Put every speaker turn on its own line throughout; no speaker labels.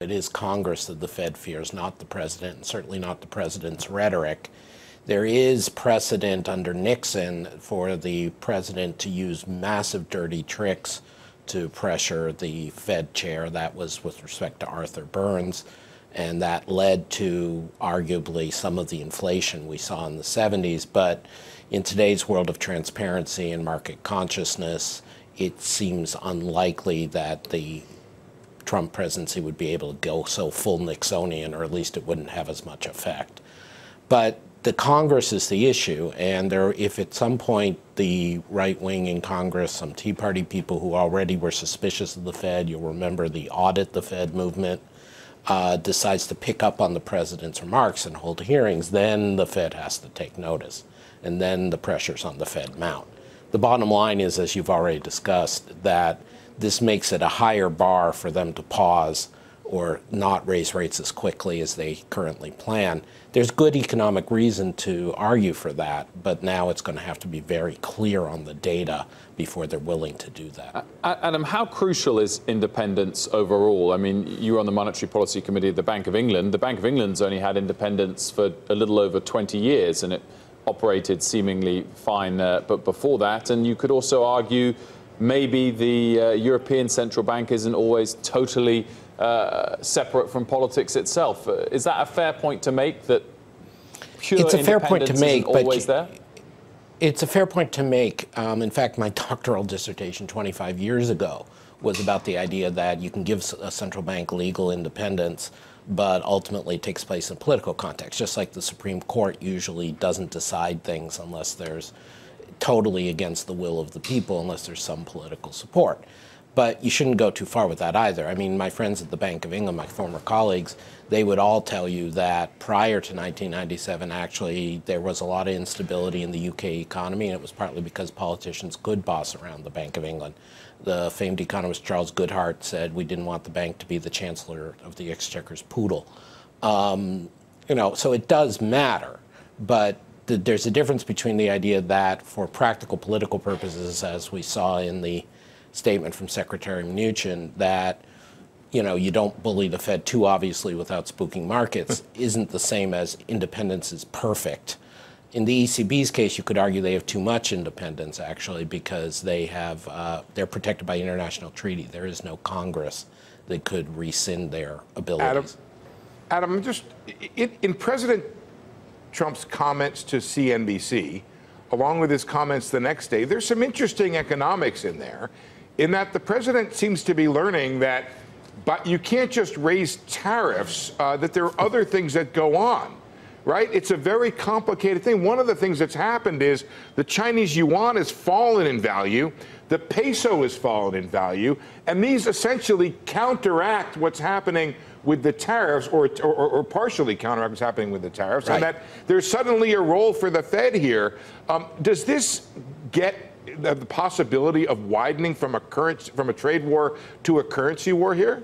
It is Congress that the Fed fears, not the president, and certainly not the president's rhetoric. There is precedent under Nixon for the president to use massive dirty tricks to pressure the Fed chair. That was with respect to Arthur Burns, and that led to arguably some of the inflation we saw in the 70s. But in today's world of transparency and market consciousness, it seems unlikely that the Trump presidency would be able to go so full Nixonian, or at least it wouldn't have as much effect. But the Congress is the issue, and if at some point the right wing in Congress, some Tea Party people who already were suspicious of the Fed, you'll remember the audit the Fed movement, decides to pick up on the president's remarks and hold hearings, then the Fed has to take notice, and then the pressures on the Fed mount. The bottom line is, as you've already discussed, that this makes it a higher bar for them to pause or not raise rates as quickly as they currently plan. There's good economic reason to argue for that, but now it's going to have to be very clear on the data before they're willing to do that.
Adam, how crucial is independence overall? I mean, you were on the Monetary Policy Committee of the Bank of England. The Bank of England's only had independence for a little over 20 years, and it operated seemingly fine but before that. And you could also argue maybe the European Central Bank isn't always totally separate from politics itself. Is that a fair point to make, that pure
it's a fair point to make,
isn't always there?
It's a fair point to make. In fact, my doctoral dissertation 25 years ago was about the idea that you can give a central bank legal independence, but ultimately it takes place in political context, just like the Supreme Court usually doesn't decide things unless there's totally against the will of the people, unless there's some political support. But you shouldn't go too far with that either. I mean, my friends at the Bank of England, my former colleagues, they would all tell you that prior to 1997, actually, there was a lot of instability in the UK economy, and it was partly because politicians could boss around the Bank of England. The famed economist Charles Goodhart said we didn't want the bank to be the Chancellor of the Exchequer's poodle. So it does matter, but there's a difference between the idea that for practical political purposes, as we saw in the statement from Secretary Mnuchin, that you don't bully the Fed too obviously without spooking markets, isn't the same as independence is perfect. In the ECB's case, you could argue they have too much independence, actually, because they're protected by international treaty. There is no Congress that could rescind their abilities.
Adam, just in President Trump's comments to CNBC, along with his comments the next day, there's some interesting economics in there, in that the president seems to be learning that, but you can't just raise tariffs, that there are other things that go on, right? It's a very complicated thing. One of the things that's happened is the Chinese yuan has fallen in value, the peso has fallen in value, and these essentially counteract what's happening with the tariffs, or partially counteract what's happening with the tariffs, right. And that there's suddenly a role for the Fed here. Does this get the possibility of widening from a trade war to a currency war here?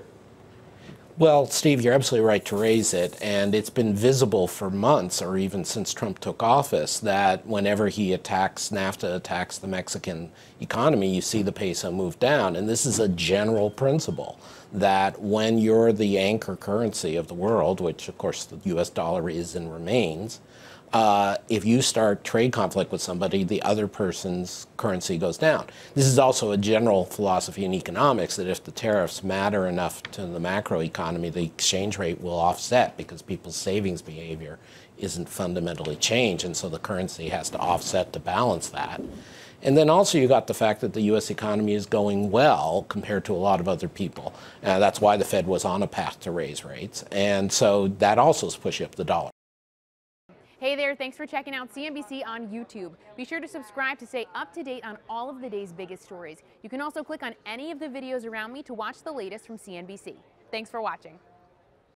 Well, Steve, you're absolutely right to raise it, and it's been visible for months, or even since Trump took office, that whenever he attacks NAFTA, attacks the Mexican economy, you see the peso move down. And this is a general principle, that when you're the anchor currency of the world, which of course the US dollar is and remains, if you start trade conflict with somebody, the other person's currency goes down. This is also a general philosophy in economics, that if the tariffs matter enough to the macroeconomy, the exchange rate will offset, because people's savings behavior isn't fundamentally changed, and so the currency has to offset to balance that. And then also you got the fact that the U.S. economy is going well compared to a lot of other people. That's why the Fed was on a path to raise rates, and so that also is pushing up the dollar.
Hey there, thanks for checking out CNBC on YouTube. Be sure to subscribe to stay up to date on all of the day's biggest stories. You can also click on any of the videos around me to watch the latest from CNBC. Thanks for watching.